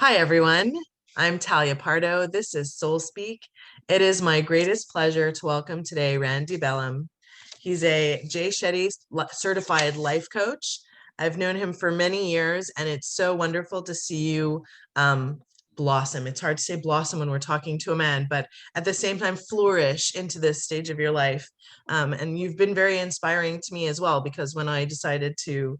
Hi, everyone. I'm Talya Pardo. This is Soul Speak. It is my greatest pleasure to welcome today Randy Belham. He's a Jay Shetty certified life coach. I've known him for many years, and it's so wonderful to see you blossom. It's hard to say blossom when we're talking to a man, but at the same time, flourish into this stage of your life. And you've been very inspiring to me as well, because when I decided to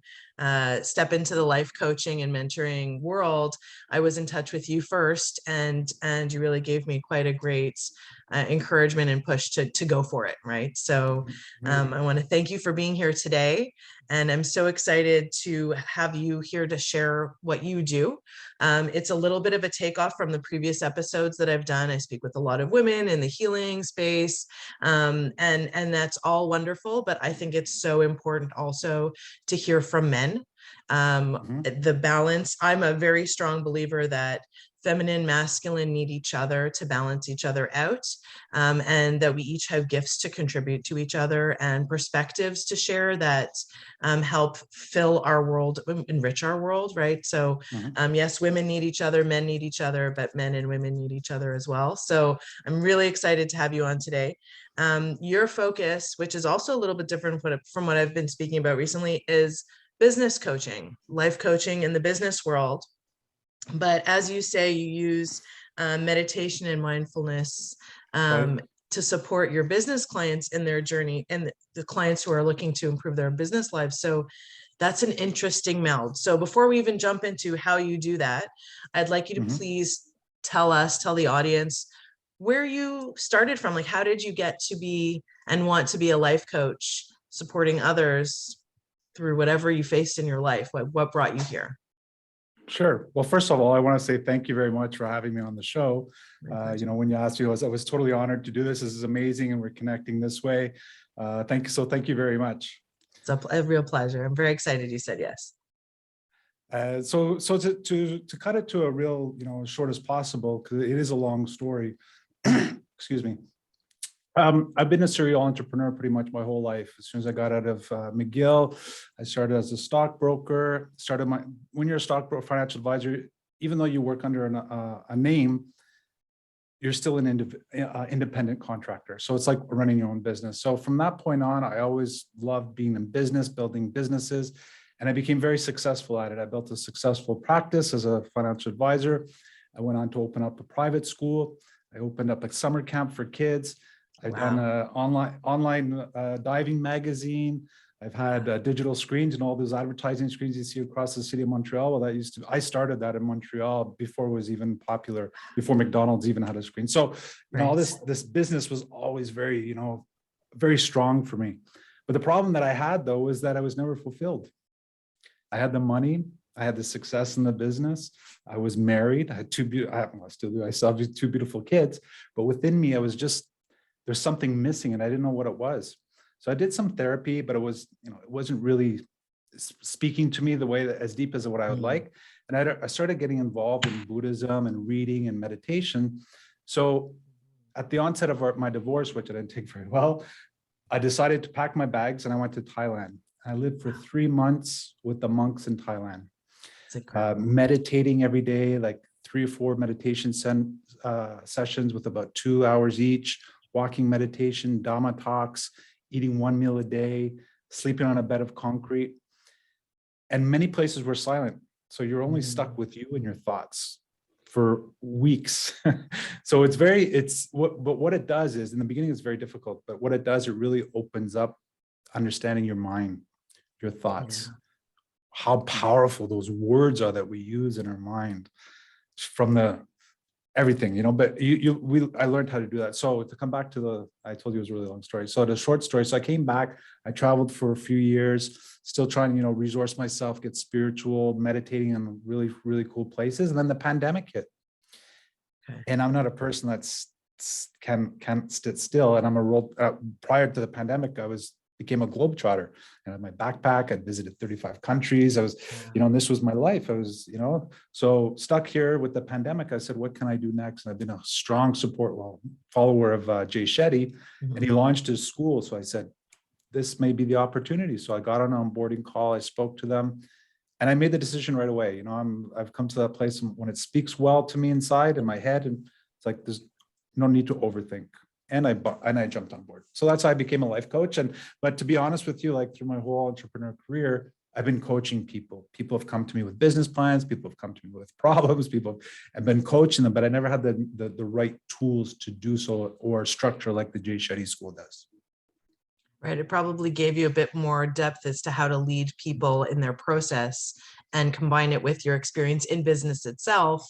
step into the life coaching and mentoring world, I was in touch with you first, and you really gave me quite a great encouragement and push to go for it, right? So I want to thank you for being here today, and I'm so excited to have you here to share what you do. It's a little bit of a takeoff from the previous episodes that I've done. I speak with a lot of women in the healing space, and that's all wonderful, but I think it's so important also to hear from men. The balance, I'm a very strong believer that feminine, masculine need each other to balance each other out, and that we each have gifts to contribute to each other and perspectives to share that help fill our world, enrich our world, right? So yes, women need each other, men need each other, but men and women need each other as well. So I'm really excited to have you on today. Your focus, which is also a little bit different from what I've been speaking about recently, is business coaching, life coaching in the business world. But as you say, you use meditation and mindfulness to support your business clients in their journey, and the clients who are looking to improve their business lives. So that's an interesting meld. So before we even jump into how you do that, I'd like you to please tell the audience where you started from. Like, how did you get to be and want to be a life coach, supporting others through whatever you faced in your life? What brought you here? Sure. Well, first of all, I want to say thank you very much for having me on the show. When you asked me, I was totally honored to do this. This is amazing, and we're connecting this way. Thank you. So thank you very much. It's a real pleasure. I'm very excited you said yes. So to cut it to a real, short as possible, because it is a long story. Excuse me. I've been a serial entrepreneur pretty much my whole life. As soon as I got out of McGill, I started as a stockbroker. When you're a stockbroker, financial advisor, even though you work under a name, you're still an independent contractor. So it's like running your own business. So from that point on, I always loved being in business, building businesses, and I became very successful at it. I built a successful practice as a financial advisor. I went on to open up a private school. I opened up a summer camp for kids. I've done an online diving magazine. I've had digital screens and all those advertising screens you see across the city of Montreal. Well, I started that in Montreal before it was even popular, before McDonald's even had a screen. So, all this business was always very, very strong for me. But the problem that I had, though, was that I was never fulfilled. I had the money. I had the success in the business. I was married. I had I still have two beautiful kids. But within me, there's something missing, and I didn't know what it was. So I did some therapy, but it wasn't really speaking to me the way as deep as what I would like. And I started getting involved in Buddhism and reading and meditation. So at the onset of my divorce, which I didn't take very well, I decided to pack my bags and I went to Thailand. I lived for 3 months with the monks in Thailand, meditating every day, like 3 or 4 meditation sessions with about 2 hours each. Walking meditation, Dhamma talks, eating 1 meal a day, sleeping on a bed of concrete. And many places were silent. So you're only stuck with you and your thoughts for weeks. So what it does is, in the beginning, it's very difficult, but what it does, it really opens up understanding your mind, your thoughts, how powerful those words are that we use in our mind from everything, but I learned how to do that. So to come back to I told you it was a really long story. So the short story, so I came back, I traveled for a few years, still trying, resource myself, get spiritual, meditating in really, really cool places. And then the pandemic hit. Okay. And I'm not a person that's can't sit still. And prior to the pandemic, became a globetrotter, and I had my backpack. I'd visited 35 countries. I was, and this was my life. I was, so stuck here with the pandemic. I said, what can I do next? And I've been a strong follower of Jay Shetty, and he launched his school. So I said, this may be the opportunity. So I got on an onboarding call. I spoke to them. And I made the decision right away. You know, I've come to that place when it speaks well to me inside in my head, and it's like there's no need to overthink. And I jumped on board. So that's how I became a life coach. But to be honest with you, like through my whole entrepreneur career, I've been coaching people. People have come to me with business plans. People have come to me with problems. People have been coaching them, but I never had the right tools to do so, or structure like the Jay Shetty School does. Right. It probably gave you a bit more depth as to how to lead people in their process, and combine it with your experience in business itself.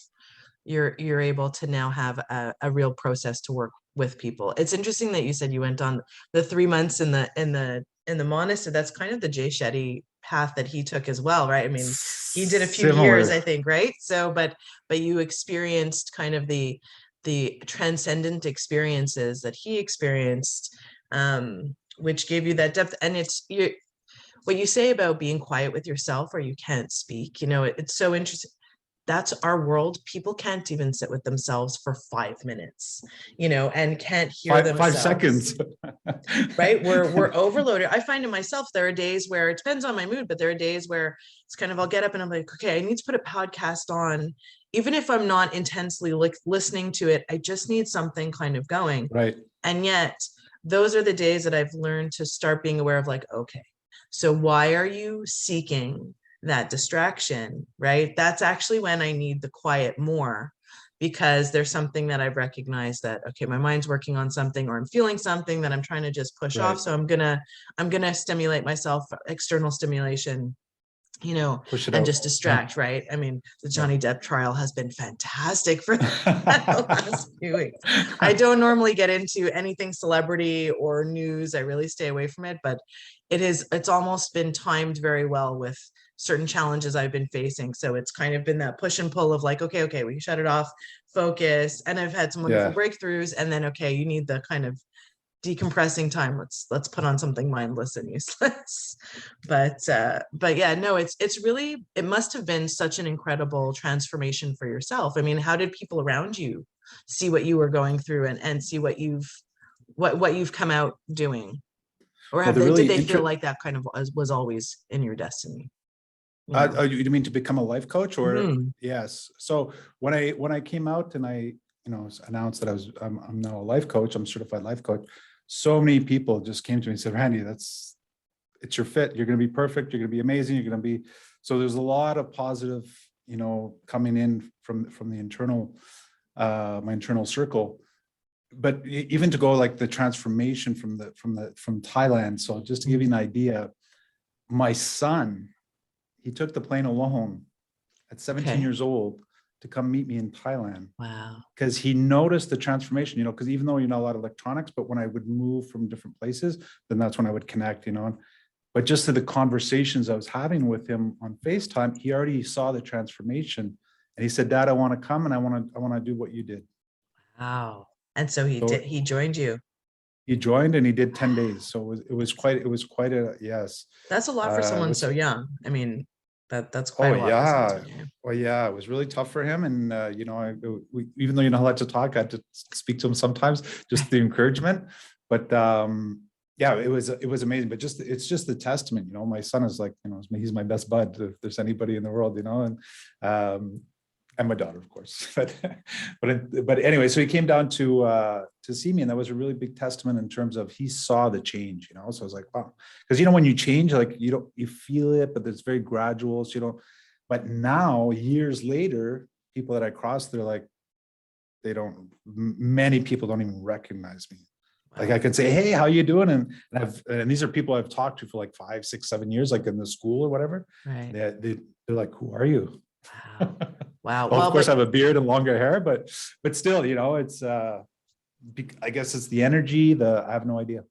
You're able to now have a real process to work with people. It's interesting that you said you went on the 3 months in the monastery. That's kind of the Jay Shetty path that he took as well, right? I mean, he did a few years, I think, right? So, but you experienced kind of the transcendent experiences that he experienced, which gave you that depth. And what you say about being quiet with yourself, or you can't speak, it's so interesting. That's our world. People can't even sit with themselves for 5 minutes, and can't hear themselves. 5 seconds. Right? We're overloaded. I find in myself, there are days where it depends on my mood, but there are days where it's kind of, I'll get up and I'm like, okay, I need to put a podcast on. Even if I'm not intensely listening to it, I just need something kind of going. Right. And yet those are the days that I've learned to start being aware of, like, okay, so why are you seeking that distraction, right? That's actually when I need the quiet more, because there's something that I've recognized that, okay, my mind's working on something, or I'm feeling something that I'm trying to just push off. So I'm gonna stimulate myself, external stimulation, Push it and out. just distract, right? I mean, the Johnny Depp trial has been fantastic for the last few weeks. I don't normally get into anything celebrity or news. I really stay away from it, but it's almost been timed very well with certain challenges I've been facing. So it's kind of been that push and pull of like, okay, we can shut it off, focus. And I've had some wonderful breakthroughs. And then, okay, you need the kind of decompressing time. Let's put on something mindless and useless. But yeah, no, it's really, it must have been such an incredible transformation for yourself. I mean, how did people around you see what you were going through, and see what you've come out doing? Or did they feel like that kind of was always in your destiny? You mean to become a life coach, or? Yes. So when I came out and I announced that I'm now a life coach, I'm a certified life coach, so many people just came to me and said, Randy, it's your fit. You're going to be perfect. You're going to be amazing. You're going to be. So there's a lot of positive, coming in from the internal, my internal circle. But even to go like the transformation from Thailand. So just to give you an idea, my son, he took the plane alone at 17 years old to come meet me in Thailand. Wow. Because he noticed the transformation, because even though you're not a lot of electronics, but when I would move from different places, then that's when I would connect, But just to the conversations I was having with him on FaceTime, he already saw the transformation. And he said, Dad, I want to come and I want to do what you did. Wow. And so he joined you. He joined and he did 10 days. So it was quite a, yes. That's a lot for someone so young. I mean, that's quite a lot. Yeah. Well, yeah, it was really tough for him. And, even though you're not allowed to talk, I had to speak to him sometimes, just the encouragement. But yeah, it was amazing. But it's just the testament, my son is like, he's my best bud, if there's anybody in the world, and my daughter, of course. But anyway, so he came down to see me, and that was a really big testament in terms of he saw the change, So I was like, wow, because when you change, like you feel it, but it's very gradual. So but now years later, people that I cross, they're like, many people don't even recognize me. Wow. Like I could say, hey, how you doing? And these are people I've talked to for like 5, 6, 7 years, like in the school or whatever. Right. They're like, who are you? Wow. Wow. Well, of course, I have a beard and longer hair, but still, it's, I guess it's the energy, I have no idea.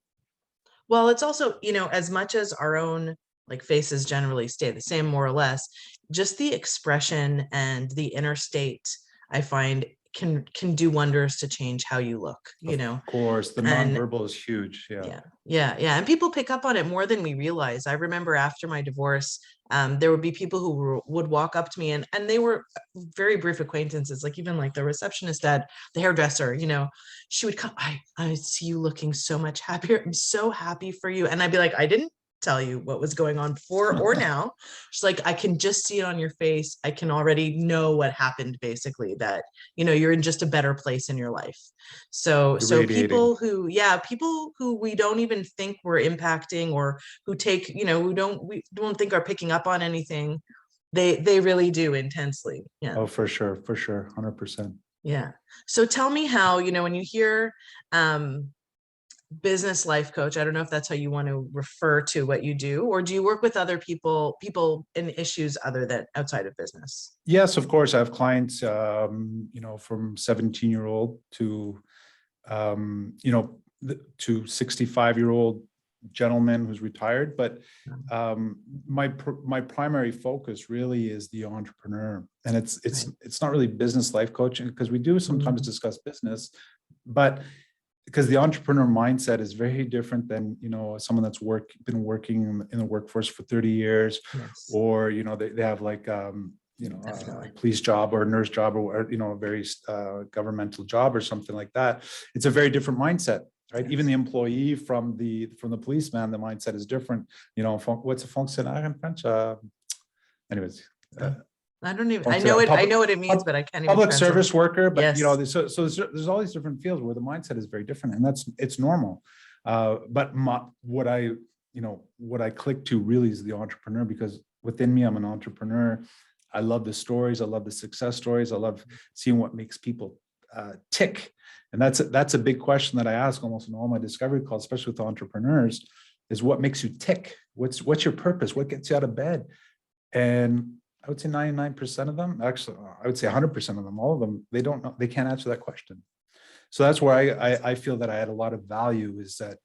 Well, it's also, as much as our own like faces generally stay the same, more or less, just the expression and the inner state, I find can do wonders to change how you look, Of course, the nonverbal is huge. Yeah. And people pick up on it more than we realize. I remember after my divorce, there would be people who would walk up to me, and they were very brief acquaintances, like even like the receptionist at the hairdresser, she would come, I see you looking so much happier. I'm so happy for you. And I'd be like, I didn't tell you what was going on before or now. She's like, I can just see it on your face. I can already know what happened, basically, that, you're in just a better place in your life. So Radiating. people who we don't even think we're impacting, or who take, we don't think are picking up on anything, they really do intensely. Yeah. Oh, for sure. 100%. Yeah. So tell me how, when you hear business life coach, I don't know if that's how you want to refer to what you do, or do you work with other people in issues other than outside of business? Yes, of course. I have clients, from 17-year-old to, to 65-year-old gentleman who's retired. But my primary focus really is the entrepreneur, and it's not really business life coaching, because we do sometimes discuss business, but because the entrepreneur mindset is very different than, someone that's been working in the workforce for 30 years, Yes. or, they have like, a police job or a nurse job, or, a very governmental job or something like that. It's a very different mindset, right? Yes. Even the employee from the policeman, the mindset is different. What's a fonctionnaire in French? Anyways. I don't even, I know what it means, but I can't even Public translate. service worker, but Yes. so there's all these different fields where the mindset is very different, and it's normal. But what I click to really is the entrepreneur, because within me, I'm an entrepreneur. I love the stories. I love the success stories. I love seeing what makes people tick. And that's a big question that I ask almost in all my discovery calls, especially with entrepreneurs, is what makes you tick? What's your purpose? What gets you out of bed? And I would say 99% of them, actually, I would say 100% of them, all of them, they don't know, they can't answer that question. So that's where I feel that I had a lot of value, is that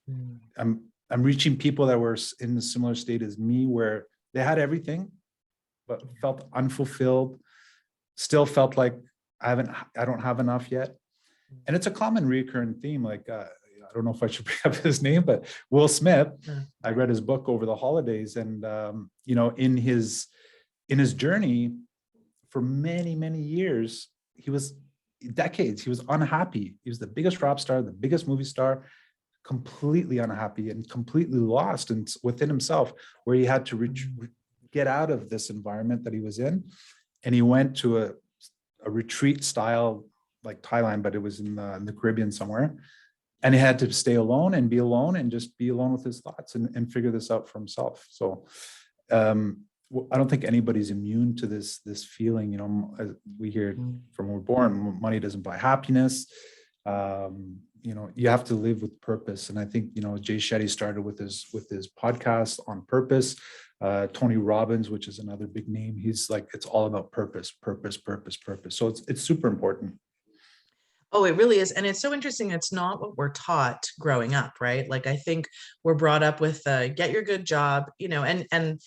I'm reaching people that were in a similar state as me, where they had everything, but felt unfulfilled, still felt like I don't have enough yet. And it's a common recurring theme. Like, I don't know if I should bring up his name, but Will Smith, I read his book over the holidays, and, in his journey for many, many years, decades, he was unhappy. He was the biggest rap star, the biggest movie star, completely unhappy and completely lost within himself, where he had to get out of this environment that he was in. And he went to a retreat style, like Thailand, but it was in the Caribbean somewhere. And he had to stay alone and just be alone with his thoughts and figure this out for himself. So, I don't think anybody's immune to this feeling. As we hear from when we're born, money doesn't buy happiness. You have to live with purpose. And I think, Jay Shetty started with his podcast on purpose. Tony Robbins, which is another big name, he's like, it's all about purpose. So it's super important. Oh, it really is. And it's so interesting. It's not what we're taught growing up, right? Like, I think we're brought up with get your good job, and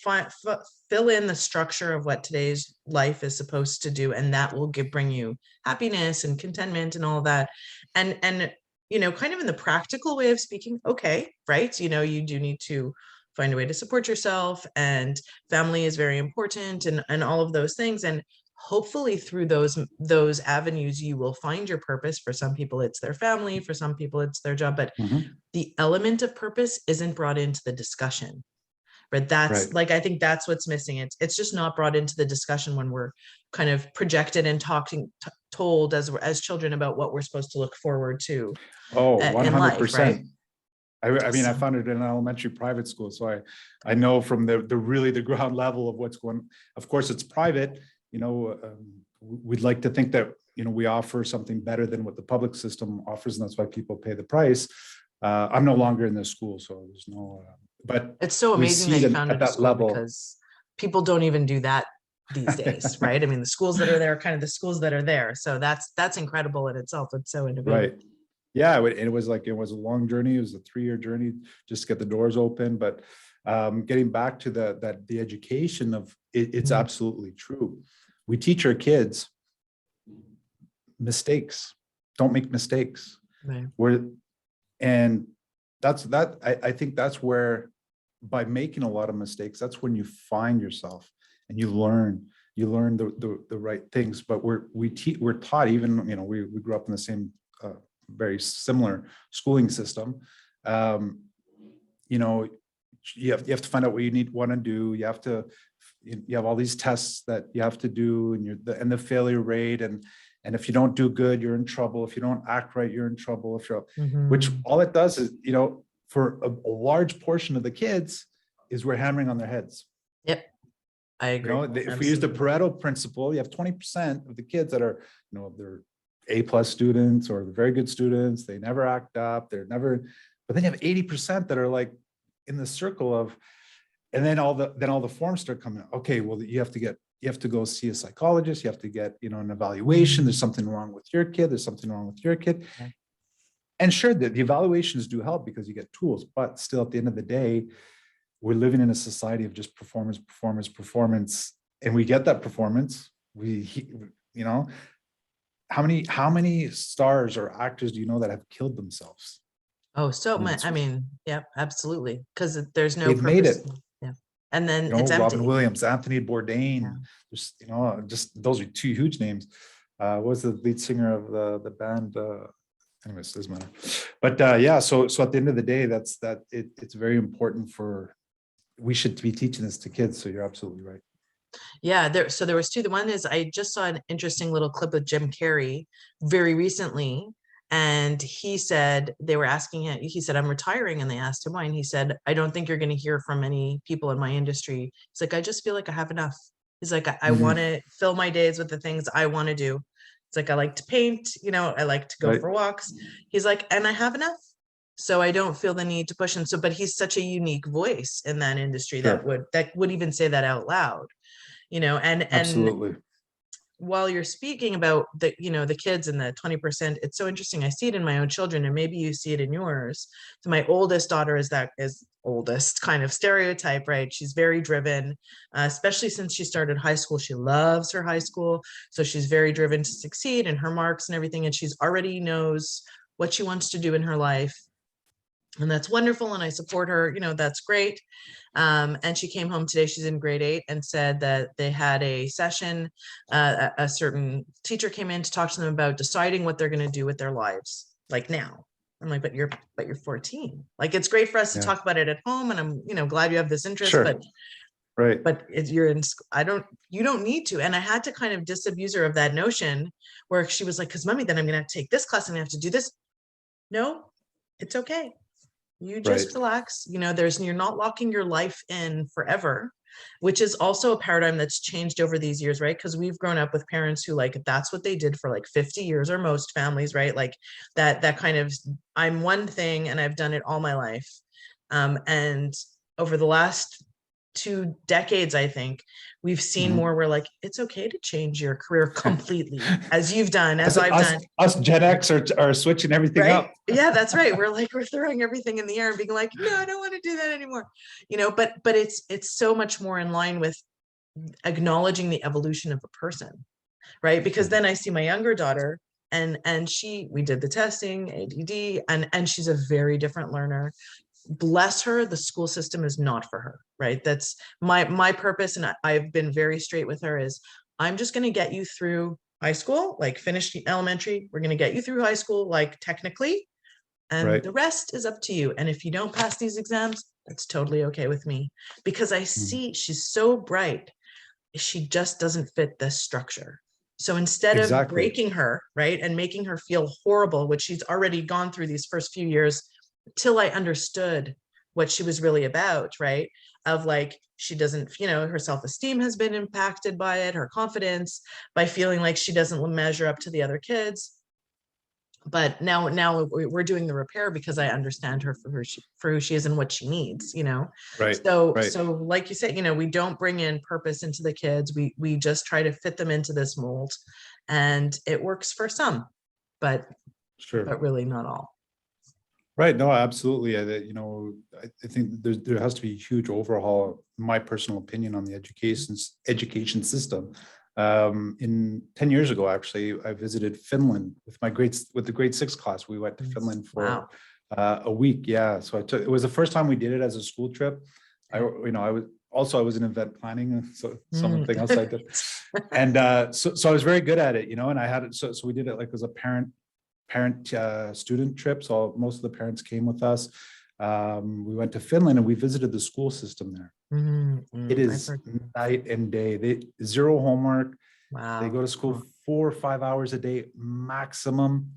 fill in the structure of what today's life is supposed to do. And that will bring you happiness and contentment and all that. And, kind of in the practical way of speaking, okay, right? You do need to find a way to support yourself, and family is very important, and all of those things. And hopefully through those avenues, you will find your purpose. For some people, it's their family. For some people, it's their job. But the element of purpose isn't brought into the discussion. But that's Right. like, I think that's what's missing. It's just not brought into the discussion when we're kind of projected and told as children about what we're supposed to look forward to. Oh, In life, 100%. right? I mean, I found it in an elementary private school, so I know from the ground level of what's going. Of course, it's private. We'd like to think that we offer something better than what the public system offers, and that's why people pay the price. I'm no longer in this school, so there's no. But it's so amazing that you founded a school, level, because people don't even do that these days, right? I mean, the schools that are there are kind of the schools that are there. So that's incredible in itself. It's so innovative. Right. Yeah, it was a long journey. It was a 3-year journey just to get the doors open. But getting back to the education of it, it's absolutely true. We teach our kids mistakes. Don't make mistakes. Right. I think that's where, by making a lot of mistakes, that's when you find yourself and you learn the right things. But we're taught, even, we grew up in the same very similar schooling system. you have to find out what you want to do. You have all these tests that you have to do, and the failure rate, and if you don't do good, you're in trouble. If you don't act right, you're in trouble. Which all it does is, for a large portion of the kids, is we're hammering on their heads. Yep, I agree. If we use the Pareto principle, you have 20% of the kids that are, they're A+ students, or they're very good students. They never act up. But then you have 80% that are like in the circle of, and then all the forms start coming. Okay, well, you have to go see a psychologist. You have to get, an evaluation. There's something wrong with your kid. There's something wrong with your kid. Okay. And sure, the evaluations do help because you get tools, but still at the end of the day, we're living in a society of just performance, and we get that performance. How many stars or actors do you know that have killed themselves? Oh, so much. I mean, yeah, absolutely. Because there's no they've made it. Yeah. And then it's empty. Robin Williams, Anthony Bourdain, just those are two huge names. What was the lead singer of the band? Anyways, doesn't matter. But so at the end of the day, it's very important we should be teaching this to kids. So you're absolutely right. Yeah, there was two. The one is, I just saw an interesting little clip of Jim Carrey very recently, and he said, they were asking him, he said, I'm retiring, and they asked him why, and he said, I don't think you're going to hear from many people in my industry. He's like, I just feel like I have enough. He's like, I want to fill my days with the things I want to do. It's like, I like to paint, I like to go for walks. He's like, and I have enough. So I don't feel the need to push him. But he's such a unique voice in that industry that would even say that out loud, and absolutely. While you're speaking about the kids and the 20%, it's so interesting. I see it in my own children, and maybe you see it in yours. So my oldest daughter is oldest kind of stereotype, right? She's very driven, especially since she started high school. She loves her high school. So she's very driven to succeed, and her marks and everything. And she's already knows what she wants to do in her life. And that's wonderful. And I support her, that's great. And she came home today, she's in grade 8, and said that they had a session. A certain teacher came in to talk to them about deciding what they're going to do with their lives, like now. I'm like, but you're 14. Like, it's great for us to talk about it at home. And I'm, glad you have this interest, but you're in school. You don't need to. And I had to kind of disabuse her of that notion where she was like, because mommy, then I'm going to have to take this class and I have to do this. No, it's okay. You just relax, you're not locking your life in forever, which is also a paradigm that's changed over these years, right? Because we've grown up with parents who, like, that's what they did for like 50 years, or most families, right? Like that kind of, I'm one thing and I've done it all my life. And over the last 2 decades, I think we've seen more where, like, it's okay to change your career completely, as you've done, as I've done. Us Gen X are switching everything up. Yeah, that's right. We're throwing everything in the air and being like, no, I don't want to do that anymore. But it's so much more in line with acknowledging the evolution of a person, right? Because then I see my younger daughter, and we did the testing, ADD, and she's a very different learner. Bless her, the school system is not for her, right? That's my purpose, and I've been very straight with her, is I'm just going to get you through high school, like finish elementary, we're going to get you through high school, like technically, and the rest is up to you. And if you don't pass these exams, that's totally okay with me, because I see she's so bright, she just doesn't fit this structure. So instead of breaking her, right, and making her feel horrible, which she's already gone through these first few years, till I understood what she was really about, right? Of like, she doesn't, her self-esteem has been impacted by it, her confidence, by feeling like she doesn't measure up to the other kids. But now we're doing the repair because I understand her for who she is and what she needs, So like you said, we don't bring in purpose into the kids. We just try to fit them into this mold, and it works for some, but really not all. Right. No, absolutely. I think there has to be a huge overhaul, in my personal opinion, on the education system. In 10 years ago, actually, I visited Finland with the grade 6 class. We went to Finland for a week. Yeah. So it was the first time we did it as a school trip. I was in event planning, so something else I did. And so I was very good at it, and I had it. So we did it like as a parent student trip. So most of the parents came with us. We went to Finland and we visited the school system there. It I've is heard. night and day. They zero homework. Wow. They go to school 4 or 5 hours a day maximum.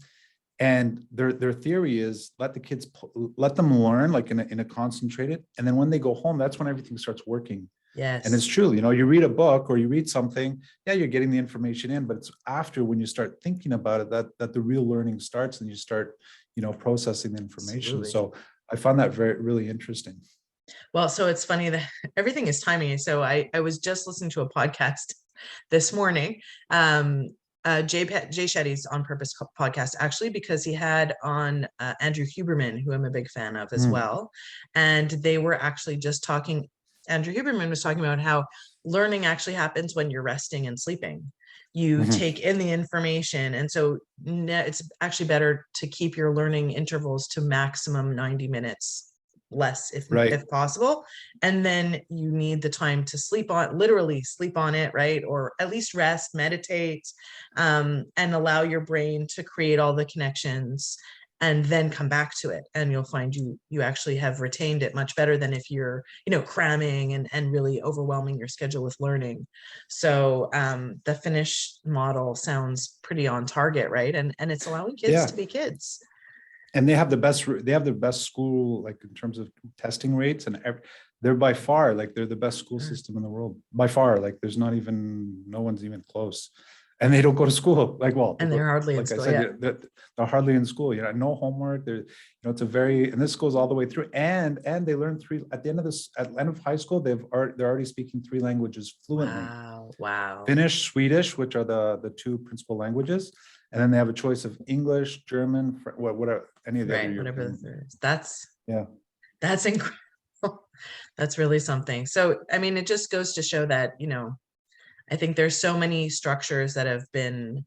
And their theory is let the kids, let them learn like in a concentrated. And then when they go home, that's when everything starts working. Yes. And it's true, you know, you read a book or you read something, yeah, you're getting the information in, but it's after when you start thinking about it that the real learning starts and you start, you know, processing the information. Absolutely. So I found that really interesting. Well, so it's funny that everything is timing. So I was just listening to a podcast this morning. Jay Shetty's On Purpose podcast, actually, because he had on Andrew Huberman, who I'm a big fan of as well. And they were actually just talking, Andrew Huberman was talking about how learning actually happens when you're resting and sleeping. You take in the information. And so it's actually better to keep your learning intervals to maximum 90 minutes less if possible. And then you need the time to literally sleep on it, right? Or at least rest, meditate, and allow your brain to create all the connections and then come back to it. And you'll find you actually have retained it much better than if you're, you know, cramming and really overwhelming your schedule with learning. So the Finnish model sounds pretty on target, right? And it's allowing kids to be kids. And they have the best school, like in terms of testing rates, and they're by far, like they're the best school system in the world by far. Like there's no one's even close, and they don't go to school. Like, well, and they're hardly in school. They're hardly in school. You know, no homework. They're, you know, it's and this goes all the way through. And they learn at the end of high school, they're already speaking 3 languages fluently. Wow. Finnish, Swedish, which are the 2 principal languages. And then they have a choice of English, German, whatever, any of the other. Whatever the third is. That's incredible. That's really something. So, I mean, it just goes to show that, you know, I think there's so many structures that have been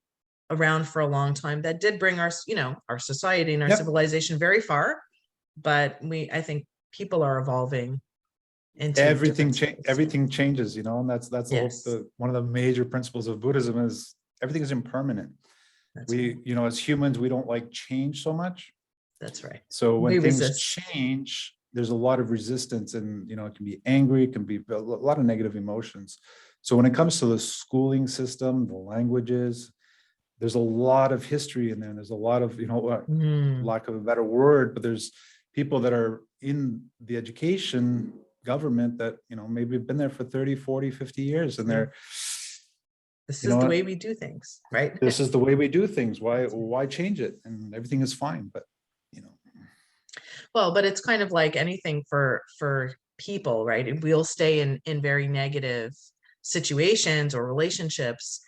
around for a long time that did bring our, you know, our society and our civilization very far. But I think people are evolving into everything changes, you know, and that's one of the major principles of Buddhism is everything is impermanent. You know, as humans, we don't like change so much. That's right. So when things change, there's a lot of resistance, and, you know, it can be angry, it can be a lot of negative emotions. So when it comes to the schooling system, the languages, there's a lot of history in there. There's a lot of, you know, lack of a better word, but there's people that are in the education government that, you know, maybe have been there for 30, 40, 50 years, and this is the way we do things, right? This is the way we do things. Why change it? And everything is fine, but, you know. Well, but it's kind of like anything for people, right? We'll stay in very negative situations or relationships,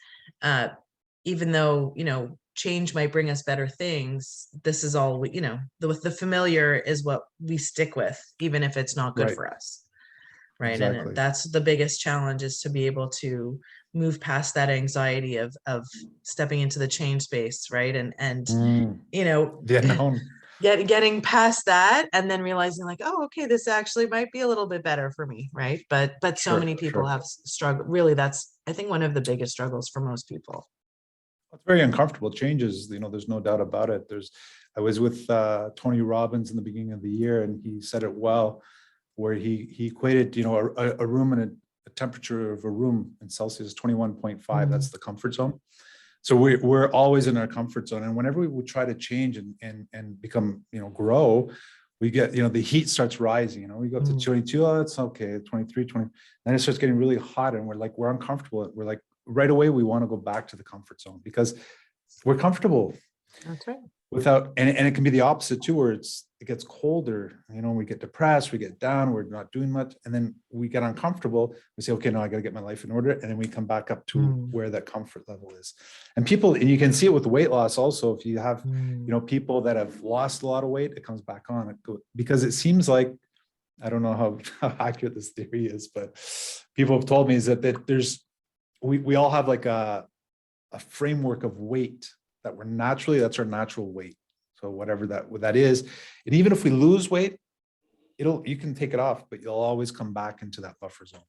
even though, you know, change might bring us better things. This is all, you know, the familiar is what we stick with, even if it's not good for us. Right. Exactly. And that's the biggest challenge, is to be able to move past that anxiety of stepping into the change space. Right. And you know, getting past that and then realizing like, oh, okay, this actually might be a little bit better for me. Right. But so many people have struggled. Really, that's, I think, one of the biggest struggles for most people. It's very uncomfortable. Changes, you know, there's no doubt about it. I was with Tony Robbins in the beginning of the year, and he said it well, where he equated, you know, a room and a temperature of a room in Celsius is 21.5. That's the comfort zone. So we're always in our comfort zone. And whenever we would try to change and become, you know, grow, we get, you know, the heat starts rising, you know, we go to 22, oh, it's okay, 23, 20, then it starts getting really hot, and we're uncomfortable. We're like, right away, we want to go back to the comfort zone because we're comfortable. That's right. And it can be the opposite too, where it gets colder, you know, we get depressed, we get down, we're not doing much, and then we get uncomfortable. We say, okay, no, I got to get my life in order, and then we come back up to where that comfort level is. And you can see it with weight loss also. If you have, you know, people that have lost a lot of weight, it comes back on because it seems like, I don't know how accurate this theory is, but people have told me is that we all have like a framework of weight that that's our natural weight. So whatever that is, and even if we lose weight, you can take it off, but you'll always come back into that buffer zone.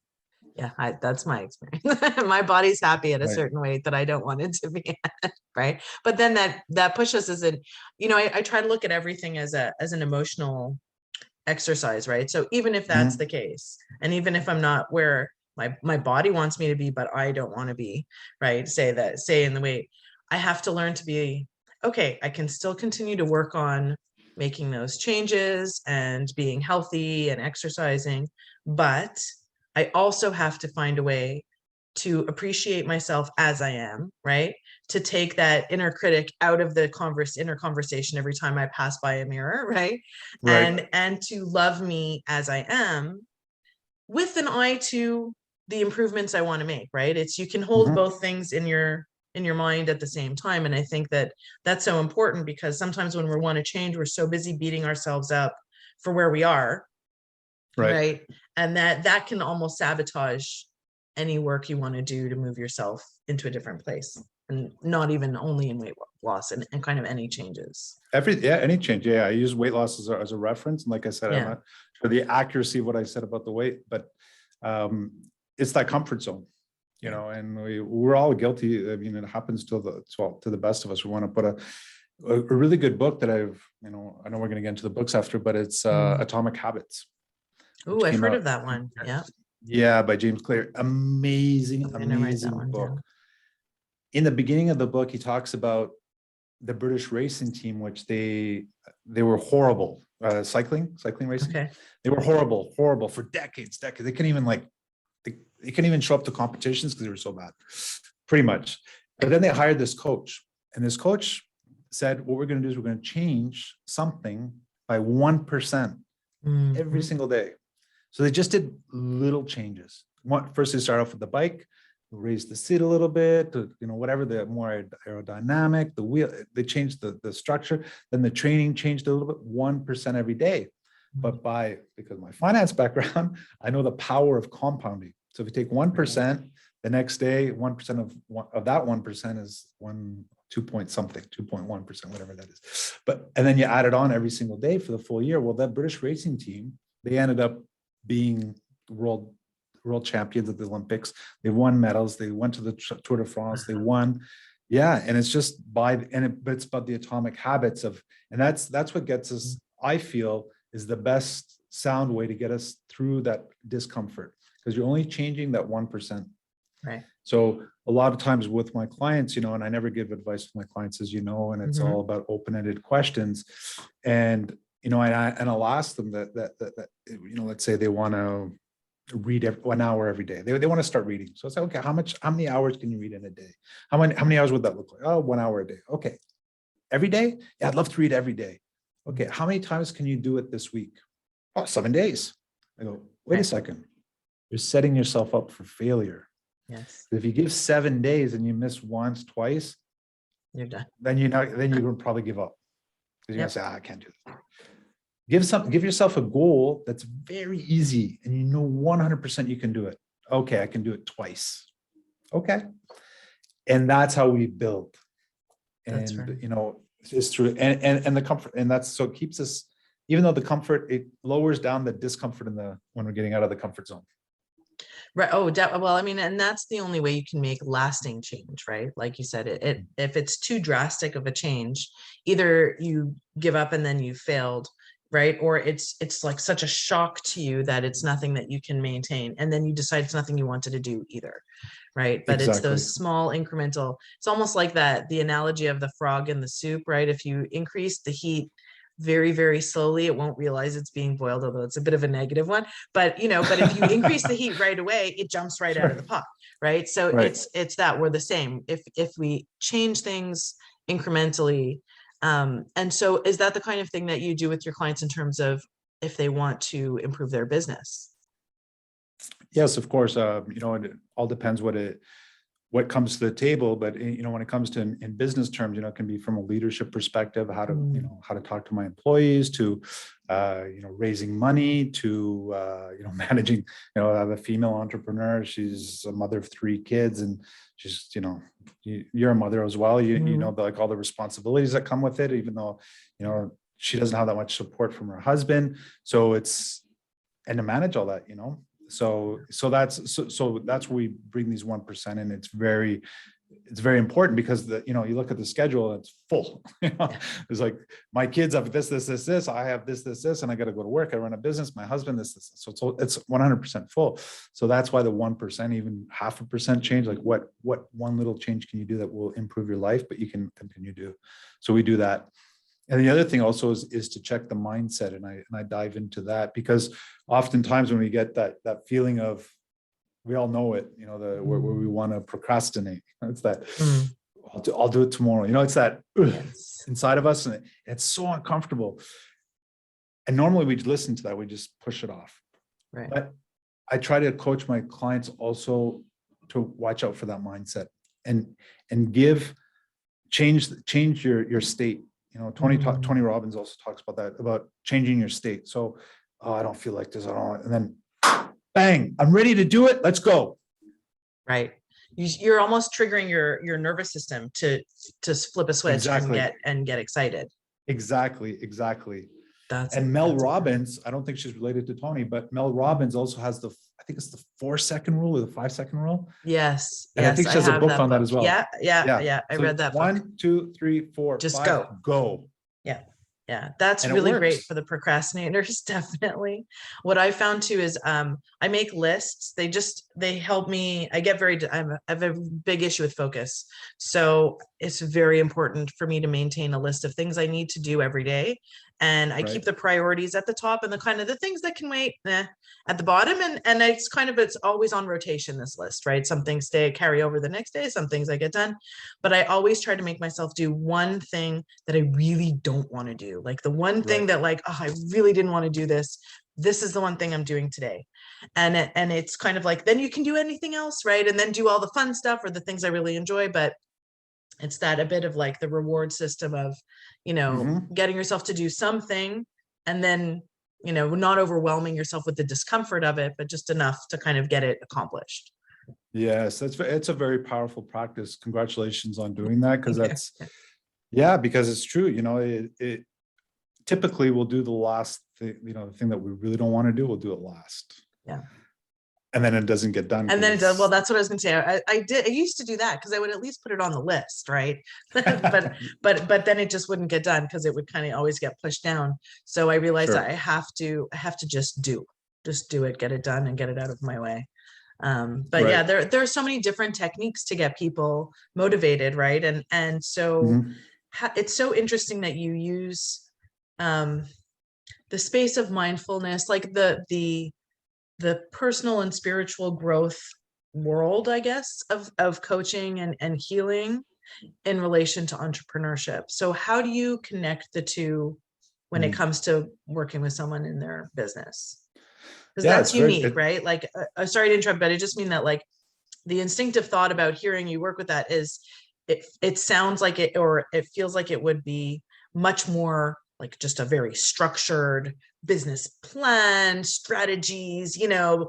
Yeah, that's my experience. My body's happy at a certain weight that I don't want it to be at, right? But then that pushes us in, you know, I try to look at everything as an emotional exercise, right? So even if that's Mhm. the case, and even if I'm not where my body wants me to be, but I don't want to be, right? Say in the weight, I have to learn to be, okay, I can still continue to work on making those changes and being healthy and exercising, but I also have to find a way to appreciate myself as I am, right? To take that inner critic out of the inner conversation every time I pass by a mirror, right? Right. And to love me as I am with an eye to the improvements I want to make, right? It's you can hold Mhm. both things in your mind at the same time. And I think that that's so important because sometimes when we want to change, we're so busy beating ourselves up for where we are, Right. right? And that can almost sabotage any work you want to do to move yourself into a different place, and not even only in weight loss, and kind of any changes. Any change. Yeah, I use weight loss as a reference. And like I said, I'm Yeah. not sure the accuracy of what I said about the weight, but um, it's that comfort zone, you Yeah. know, and we're all guilty. I mean, it happens to the best of us. We want to put a really good book that I've, you know, I know we're going to get into the books after, but it's Atomic Habits, Oh, which I've came heard of out. that one. Yeah. Yeah, by James Clear. Amazing, I'm gonna write that amazing one book. down. In the beginning of the book, he talks about the British racing team, which they were horrible. Cycling racing. Okay. They were horrible for decades. They couldn't even they couldn't even show up to competitions because they were so bad, pretty much. But then they hired this coach, and this coach said, "What we're going to do is we're going to change something by 1% every Mhm. single day." So they just did little changes. First, they start off with the bike, raise the seat a little bit, to, you know, whatever, the more aerodynamic, the wheel, they changed the structure. Then the training changed a little bit, 1% every day. But because of my finance background, I know the power of compounding. So if you take 1%, the next day, 1% of that 1% is 2 point something, 2.1%, whatever that is. And then you add it on every single day for the full year. Well, that British racing team, they ended up being world champions at the Olympics. They won medals. They went to the Tour de France. They won. Yeah, and it's just but it's about the atomic habits of, and that's what gets us, I feel, is the best sound way to get us through that discomfort, because you're only changing that 1%. Right. So a lot of times with my clients, you know, and I never give advice to my clients, as you know, and it's all about open-ended questions. And you know, and I'll ask them that you know, let's say they want to read 1 hour every day. They want to start reading. So I say, okay, how many hours can you read in a day? How many hours would that look like? Oh, 1 hour a day. Okay. Every day? Yeah, I'd love to read every day. Okay. How many times can you do it this week? Oh, 7 days. I go, wait a second. You're setting yourself up for failure. Yes. If you give 7 days and you miss once, twice, You're done. then you're going to probably give up. Because you're going to say, I can't do this. Give yourself a goal that's very easy and you know 100% you can do it. Okay, I can do it twice. Okay. And that's how we build. That's right. And you know, it's true. And the comfort, and that's so it keeps us, even though the comfort, it lowers down the discomfort when we're getting out of the comfort zone. Right. Oh, well, I mean, and that's the only way you can make lasting change, right? Like you said, if it's too drastic of a change, either you give up and then you failed, right? Or it's like such a shock to you that it's nothing that you can maintain, and then you decide it's nothing you wanted to do either, right? But it's Exactly. those small incremental. It's almost like the analogy of the frog in the soup, right? If you increase the heat very, very slowly, it won't realize it's being boiled, although it's a bit of a negative one. But but if you increase the heat right away, it jumps right out of the pot, right? So Right. it's that we're the same. If we change things incrementally, and so is that the kind of thing that you do with your clients in terms of if they want to improve their business? Yes, of course. You know, it all depends what comes to the table, but you know, when it comes to in business terms, you know, it can be from a leadership perspective, how to talk to my employees, to you know, raising money, to you know, managing. You know, I have a female entrepreneur. She's a mother of 3 kids, and she's, you know, you're a mother as well. You know, like all the responsibilities that come with it, even though, you know, she doesn't have that much support from her husband. So and to manage all that, you know. So that's where we bring these 1%, and it's very, it's very important because you look at the schedule, it's full. It's like my kids have this. I have this, and I got to go to work. I run a business. My husband, this. So it's 100% full. So that's why the 1%, even 0.5% change, like what one little change can you do that will improve your life, but you can continue to do. So we do that. And the other thing also is to check the mindset. And I dive into that because oftentimes when we get that feeling of, we all know it, where we want to procrastinate. It's that I'll do it tomorrow. It's that inside of us, and it's so uncomfortable. And normally we listen to that, we just push it off. Right. But I try to coach my clients also to watch out for that mindset and change your state. Tony Robbins also talks about that, about changing your state. So, I don't feel like this at all, and then bang, I'm ready to do it. Let's go. Right. You're almost triggering your nervous system to flip a switch and get excited. Exactly. Mel Robbins, I don't think she's related to Tony, but Mel Robbins also has I think it's the 4-second rule or the 5-second rule. Yes. And I think she has a book on that as well. Yeah. I read that book. 1, 2, 3, 4, just 5, go. Yeah, that's really great for the procrastinators, definitely. What I found too is I make lists. They help me. I have a big issue with focus. So it's very important for me to maintain a list of things I need to do every day. And I keep the priorities at the top and the things that can wait at the bottom. And it's always on rotation, this list, right? Some things carry over the next day, some things I get done, but I always try to make myself do one thing that I really don't want to do. Like the one thing that I really didn't want to do this. This is the one thing I'm doing today. And it's kind of like, then you can do anything else, right? And then do all the fun stuff or the things I really enjoy. But it's that a bit of like the reward system of, getting yourself to do something and then, not overwhelming yourself with the discomfort of it, but just enough to kind of get it accomplished. Yes, it's a very powerful practice. Congratulations on doing that. Because because it's true. It typically we'll do the last thing, the thing that we really don't want to do, we'll do it last. Yeah. And then it doesn't get done. And then it does. Well, that's what I was going to say. I used to do that because I would at least put it on the list, right? but then it just wouldn't get done because it would kind of always get pushed down. So I realized that I have to just do it, get it done, and get it out of my way. There are so many different techniques to get people motivated, right? And so it's so interesting that you use the space of mindfulness, like the personal and spiritual growth world, I guess, of coaching and healing in relation to entrepreneurship. So how do you connect the two when it comes to working with someone in their business? Because that's unique, right? Like, sorry to interrupt, but I just mean that like the instinctive thought about hearing you work with that is it sounds like it, or it feels like it would be much more like just a very structured business plan, strategies, the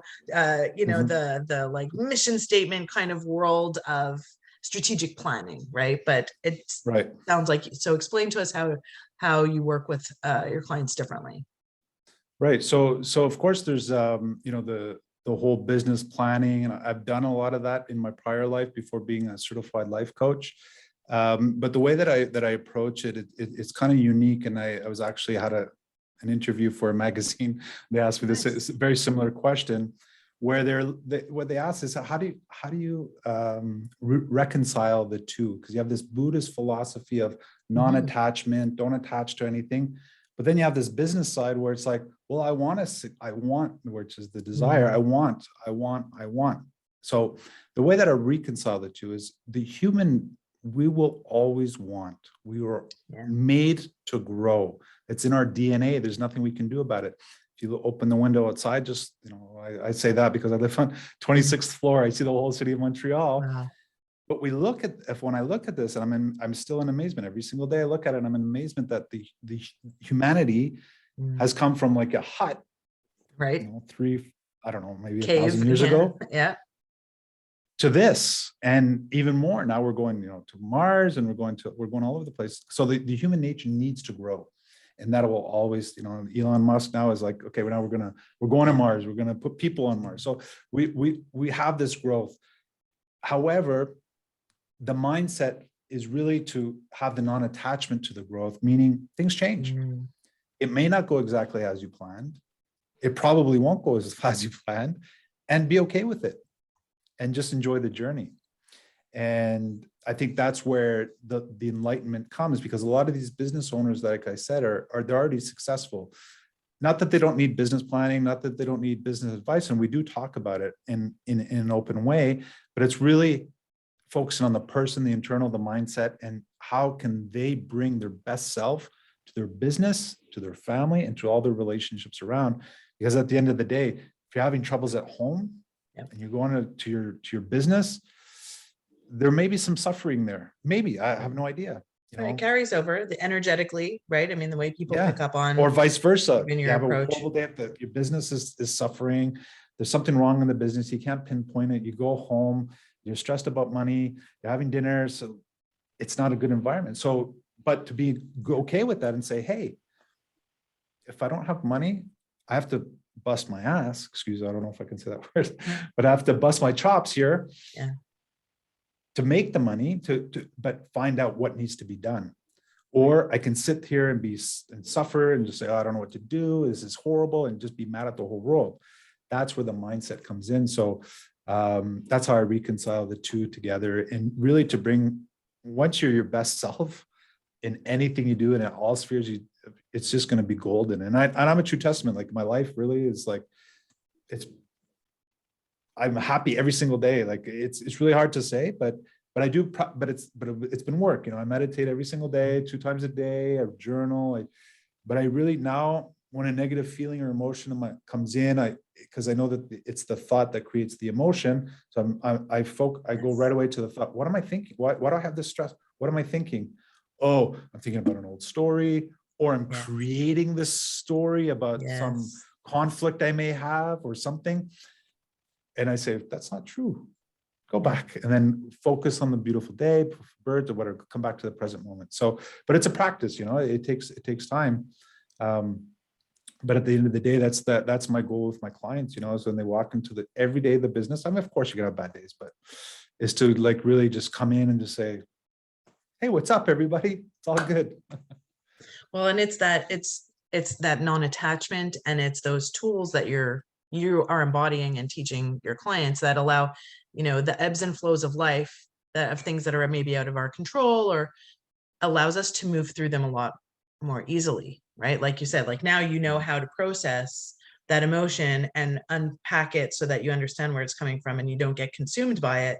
like mission statement kind of world of strategic planning, right? But it sounds like, so explain to us how you work with your clients differently. Right. So of course there's the whole business planning, and I've done a lot of that in my prior life before being a certified life coach. But the way that I approach it's kind of unique. And I was actually had an interview for a magazine. They asked me this very similar question, where what they asked is how do you reconcile the two? Because you have this Buddhist philosophy of non-attachment, don't attach to anything. But then you have this business side where it's like, well, I want, which is the desire. I want. So the way that I reconcile the two is we will always want. We were made to grow. It's in our DNA. There's nothing we can do about it. If you open the window outside, just, I say that because I live on 26th floor. I see the whole city of Montreal. Wow. But when I look at this, and I'm still in amazement every single day. I look at it and I'm in amazement that the humanity has come from like a hut, right? Maybe 1,000 years ago. Yeah. To this, and even more. Now we're going, to Mars, and we're going all over the place. So the human nature needs to grow, and that will always, Elon Musk now is like, okay, we're going to Mars. We're going to put people on Mars. So we have this growth. However, the mindset is really to have the non-attachment to the growth, meaning things change. Mm. It may not go exactly as you planned. It probably won't go as fast as you planned, and be okay with it and just enjoy the journey. And I think that's where the enlightenment comes, because a lot of these business owners, like I said, are they're already successful. Not that they don't need business planning, not that they don't need business advice, and we do talk about it in an open way, but it's really focusing on the person, the internal, the mindset, and how can they bring their best self to their business, to their family, and to all their relationships around. Because at the end of the day, if you're having troubles at home, Yep. and you're going to your business, there may be some suffering there. Maybe, I have no idea. So it carries over the energetically, right? I mean, the way people pick up on, or vice versa. in You your have a approach. horrible day, that your business is suffering. There's something wrong in the business. You can't pinpoint it. You go home, you're stressed about money, you're having dinner. So it's not a good environment. So, but to be okay with that and say, hey, if I don't have money, I have to bust my ass. Excuse me, I don't know if I can say that word, but I have to bust my chops here. Yeah. To make the money, but find out what needs to be done. Or I can sit here and suffer and just say, oh, I don't know what to do. This is horrible, and just be mad at the whole world. That's where the mindset comes in. So that's how I reconcile the two together, and really to bring, once you're your best self in anything you do and in all spheres, it's just going to be golden. And I'm a true testament. Like, my life really is like, I'm happy every single day. Like, it's really hard to say, but I do, but it's been work. I meditate every single day, 2 times a day. I journal. But I really, now, when a negative feeling or emotion comes in, because I know that it's the thought that creates the emotion. So I go right away to the thought. What am I thinking? Why do I have this stress? What am I thinking? Oh, I'm thinking about an old story, or I'm creating this story about some conflict I may have or something. And I say, that's not true. Go back and then focus on the beautiful day, birds or whatever, come back to the present moment. So, but it's a practice, it takes time. But at the end of the day, that's my goal with my clients, is when they walk into every day of the business. I mean, of course you're gonna have bad days, but is to like really just come in and just say, hey, what's up, everybody? It's all good. Well, and it's that non-attachment, and it's those tools that you are embodying and teaching your clients that allow, the ebbs and flows of life, of things that are maybe out of our control, or allows us to move through them a lot more easily, right? Like you said, like now how to process that emotion and unpack it so that you understand where it's coming from and you don't get consumed by it.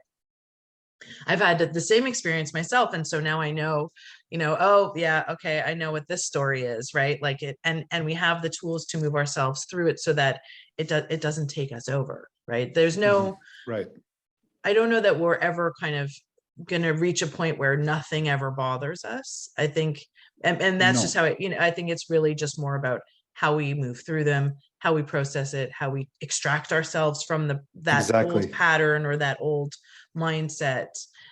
I've had the same experience myself. And so now I know, oh yeah, okay, I know what this story is, right? Like and we have the tools to move ourselves through it so that it doesn't take us over, right? There's no, right. I don't know that we're ever kind of going to reach a point where nothing ever bothers us. I think, and that's just how I think it's really just more about how we move through them, how we process it, how we extract ourselves from that old pattern or that old mindset.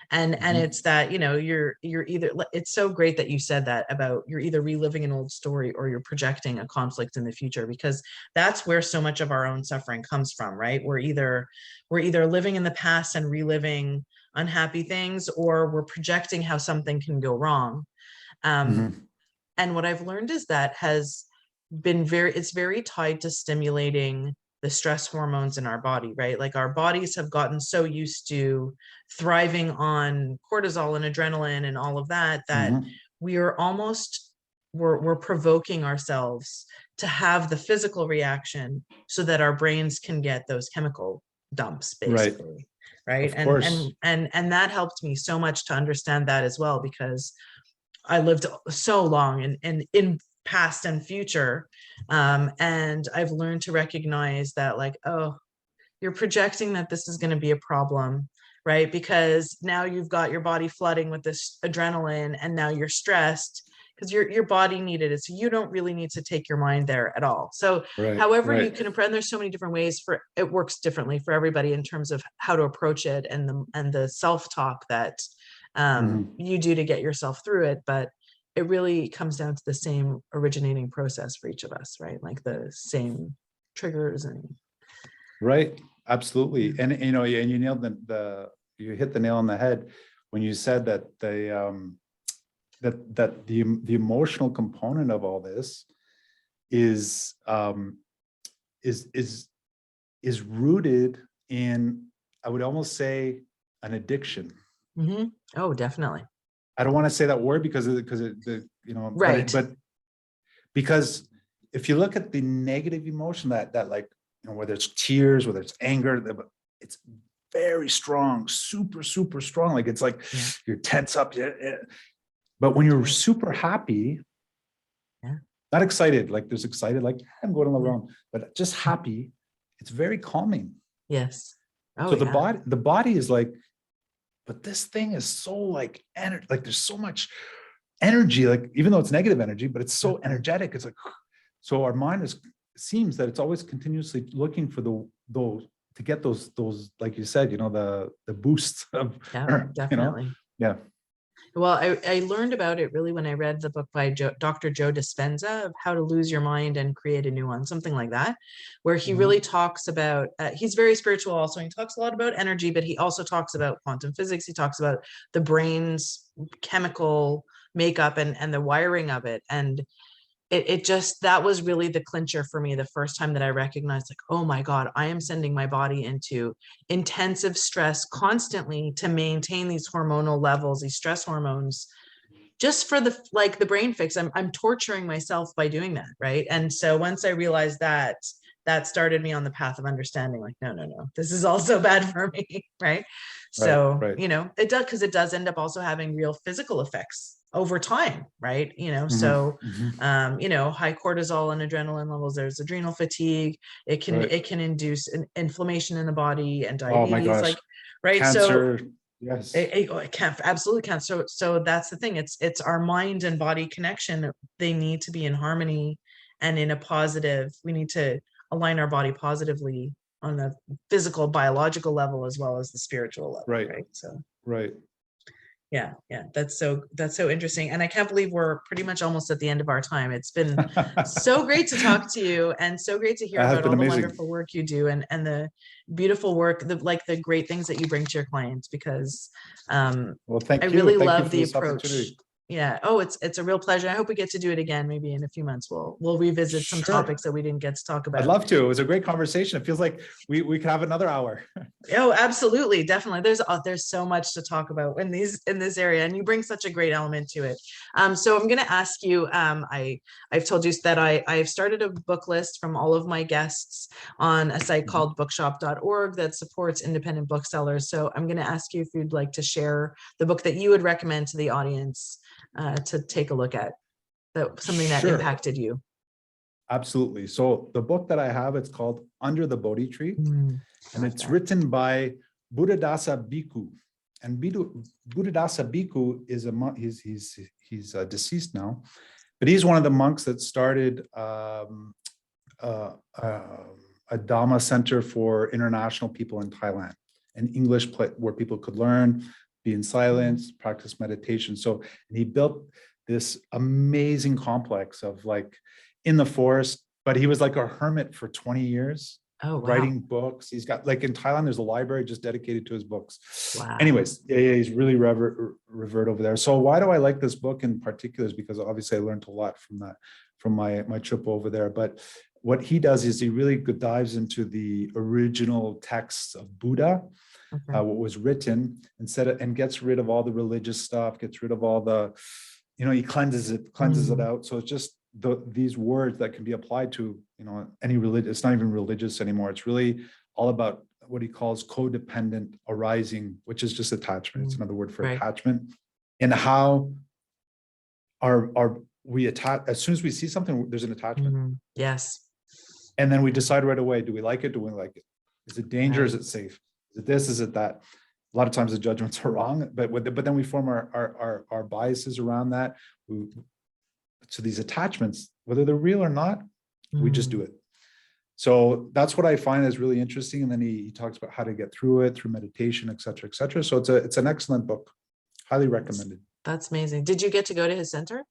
And it's that, you're either, it's so great that you said that about you're either reliving an old story or you're projecting a conflict in the future, because that's where so much of our own suffering comes from, right? We're either living in the past and reliving unhappy things, or we're projecting how something can go wrong. And what I've learned is that has been it's very tied to stimulating the stress hormones in our body, right? Like our bodies have gotten so used to thriving on cortisol and adrenaline and all of that, we are almost, we're provoking ourselves to have the physical reaction so that our brains can get those chemical dumps, basically. Right. And that helped me so much to understand that as well, because I lived so long in past and future. And I've learned to recognize that, like, oh, you're projecting that this is going to be a problem, right? Because now you've got your body flooding with this adrenaline, and now you're stressed because your body needed it. So you don't really need to take your mind there at all. So however you can approach, and there's so many different ways it works differently for everybody in terms of how to approach it and the self-talk that you do to get yourself through it. But it really comes down to the same originating process for each of us, right? Like the same triggers and. Right. Absolutely. And, and you nailed you hit the nail on the head. when you said that the emotional component of all this is rooted in, I would almost say, an addiction. Oh, definitely. I don't want to say that word because Right. but because if you look at the negative emotion that like, whether it's tears, whether it's anger, it's very strong, super, super strong. Like, it's like you're tense up. But when you're super happy, not excited, like there's excited, like I'm going on the run, but just happy, it's very calming. Yes. Oh, So the body is like, but this thing is so like energy, like there's so much energy, like even though it's negative energy, but it's so energetic. It's like, so our mind seems that it's always continuously looking for those to get those, like you said, the boosts of, definitely. Yeah. Well, I learned about it really when I read the book by Dr. Joe Dispenza of How to Lose Your Mind and Create a New One, something like that, where he really talks about, he's very spiritual also. He talks a lot about energy, but he also talks about quantum physics. He talks about the brain's chemical makeup and the wiring of it. And it just, that was really the clincher for me the first time that I recognized, like, oh my God, I am sending my body into intensive stress constantly to maintain these hormonal levels, these stress hormones, just for the brain fix. I'm torturing myself by doing that, right? And so once I realized that, that started me on the path of understanding, like, no, this is also bad for me, right? So, it does, because it does end up also having real physical effects over time, right? So high cortisol and adrenaline levels, there's adrenal fatigue, it can induce an inflammation in the body and diabetes. Oh my gosh. Like, right? Cancer. So yes, it can't, absolutely can't. So that's the thing, it's our mind and body connection. They need to be in harmony and in a positive, we need to align our body positively on the physical, biological level, as well as the spiritual level. Right. So yeah, that's so interesting. And I can't believe we're pretty much almost at the end of our time. It's been so great to talk to you, and so great to hear about all the wonderful work you do, and the beautiful work, the great things that you bring to your clients, because well, thank I you. really Thank love you for the this approach. opportunity. Yeah. Oh, it's a real pleasure. I hope we get to do it again. Maybe in a few months, we'll revisit some topics that we didn't get to talk about. I'd love to. It was a great conversation. It feels like we could have another hour. Oh, absolutely. Definitely. There's so much to talk about in this area, and you bring such a great element to it. So I'm going to ask you, I've told you that I've started a book list from all of my guests on a site called bookshop.org that supports independent booksellers. So I'm going to ask you if you'd like to share the book that you would recommend to the audience to take a look at, something that impacted you. Absolutely. So the book that I have, it's called Under the Bodhi Tree, and it's written by Buddhadasa Bhikkhu. And Buddhadasa Bhikkhu is a monk. He's deceased now, but he's one of the monks that started a Dhamma center for international people in Thailand, an English place where people could learn, be in silence, practice meditation. So, and he built this amazing complex of like in the forest, but he was like a hermit for 20 years. Oh, wow. Writing books. He's got, like, in Thailand, there's a library just dedicated to his books. Wow. Anyways, he's really revered over there. So why do I like this book in particular is because obviously I learned a lot from that, from my trip over there. But what he does is he really dives into the original texts of Buddha, what was written, and gets rid of all the religious stuff, gets rid of all the, he cleanses it out. So it's just these words that can be applied to, any religion. It's not even religious anymore. It's really all about what he calls codependent arising, which is just attachment. It's another word for attachment, and how we attach as soon as we see something. There's an attachment. Yes. And then we decide right away: do we like it? Do we like it? Is it dangerous? Is it safe? Is it this? Is it that? A lot of times the judgments are wrong, but then we form our biases around that. So these attachments, whether they're real or not, we just do it. So that's what I find is really interesting. And then he talks about how to get through it through meditation, et cetera, et cetera. So it's an excellent book. Highly recommended. That's amazing. Did you get to go to his center?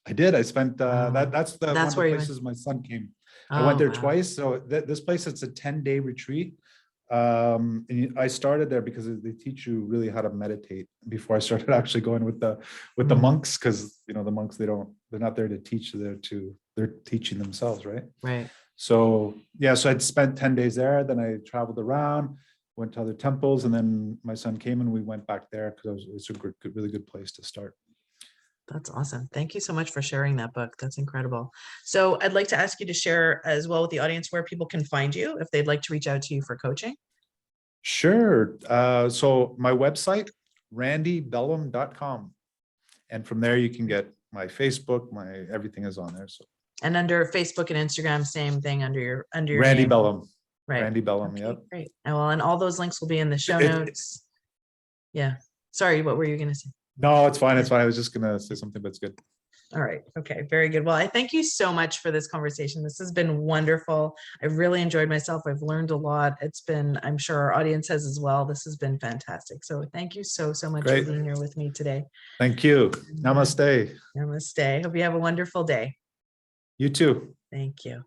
I did. I spent that's one of the places my son came. I went there twice. So this place, it's a 10-day retreat. And I started there because they teach you really how to meditate before I started actually going with the Mhm. monks, because the monks, they're not there to teach, they're teaching themselves, right? Right. So yeah, so I'd spent 10 days there, then I traveled around, went to other temples, and then my son came and we went back there because it's a really good place to start. That's awesome. Thank you so much for sharing that book. That's incredible. So I'd like to ask you to share as well with the audience where people can find you if they'd like to reach out to you for coaching. Sure. So my website, randybelham.com. And from there you can get my Facebook, everything is on there. So And under Facebook and Instagram, same thing under your Randy name. Belham. Right. Randy Belham. Okay, Yep. great. And all those links will be in the show It- notes. Yeah. Sorry, what were you going to say? No, it's fine. It's fine. I was just gonna say something, but it's good. All right. Okay. Very good. Well, I thank you so much for this conversation. This has been wonderful. I've really enjoyed myself. I've learned a lot. I'm sure our audience has as well. This has been fantastic. So thank you so much Great. for being here with me today. Thank you. Namaste. Namaste. Hope you have a wonderful day. You too. Thank you.